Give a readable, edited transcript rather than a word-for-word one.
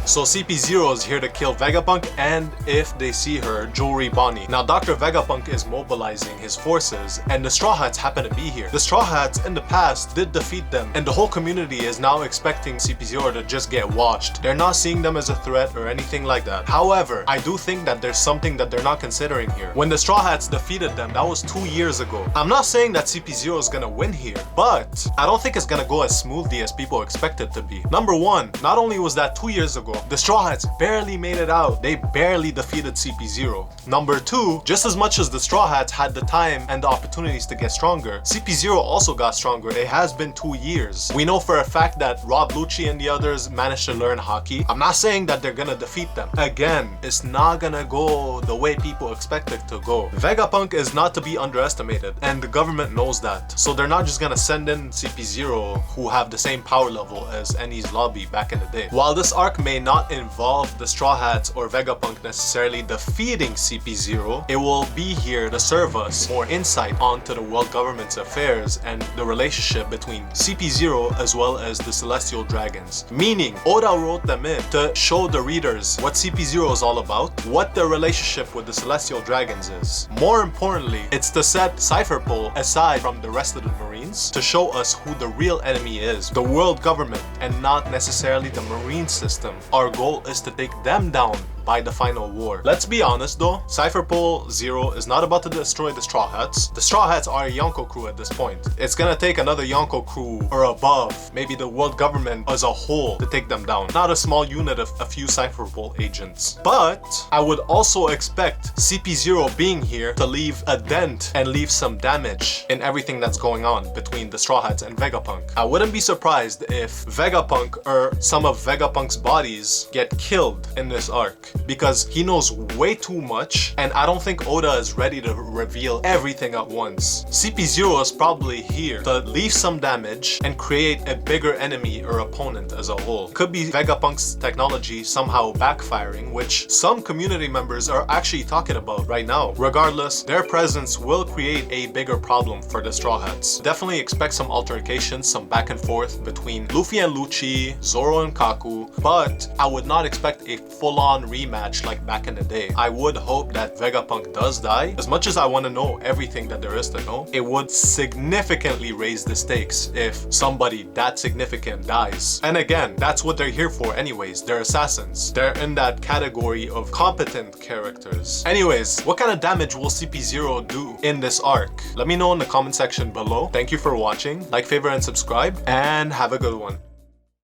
So CP0 is here to kill Vegapunk and, if they see her, Jewelry Bonney. Now Dr. Vegapunk is mobilizing his forces and the Straw Hats happen to be here. The Straw Hats in the past did defeat them and the whole community is now expecting CP0 to just get washed. They're not seeing them as a threat or anything like that. However, I do think that there's something that they're not considering here. When the Straw Hats defeated them, that was 2 years ago. I'm not saying that CP0 is gonna win here, but I don't think it's gonna go as smoothly as people expect it to be. Number one, not only was that 2 years ago, the Straw Hats barely made it out. They barely defeated CP0. Number two, just as much as the Straw Hats had the time and the opportunities to get stronger, CP0 also got stronger. It has been 2 years. We know for a fact that Rob Lucci and the others managed to learn hockey. I'm not saying that they're gonna defeat them. Again, it's not gonna go the way people expect it to go. Vegapunk is not to be underestimated, and the government knows that. So they're not just gonna send in CP0 who have the same power level as Eni's lobby back in the day. While this arc may not involve the Straw Hats or Vegapunk necessarily defeating CP0, it will be here to serve us more insight onto the world government's affairs and the relationship between CP0 as well as the Celestial Dragons. Meaning, Oda wrote them in to show the readers what CP0 is all about, what their relationship with the Celestial Dragons is. More importantly, it's to set Cipher Pol aside from the rest of the Marines to show us who the real enemy is, the world government, and not necessarily the Marine system. Our goal is to take them down by the final war. Let's be honest though, Cipher Pol 0 is not about to destroy the Straw Hats. The Straw Hats are a Yonko crew at this point. It's gonna take another Yonko crew or above, maybe the world government as a whole, to take them down. Not a small unit of a few Cipher Pol agents. But I would also expect CP0 being here to leave a dent and leave some damage in everything that's going on between the Straw Hats and Vegapunk. I wouldn't be surprised if Vegapunk or some of Vegapunk's bodies get killed in this arc, because he knows way too much and I don't think Oda is ready to reveal everything at once. CP0 is probably here to leave some damage and create a bigger enemy or opponent as a whole. Could be Vegapunk's technology somehow backfiring, which some community members are actually talking about right now. Regardless, their presence will create a bigger problem for the Straw Hats. Definitely expect some altercations, some back and forth between Luffy and Lucci, Zoro and Kaku, but I would not expect a full-on rematch like back in the day. I would hope that Vegapunk does die. As much as I want to know everything that there is to know, it would significantly raise the stakes if somebody that significant dies. And again, that's what they're here for anyways. They're assassins. They're in that category of competent characters. Anyways, what kind of damage will CP0 do in this arc? Let me know in the comment section below. Thank you for watching. Like, favorite, and subscribe, and have a good one.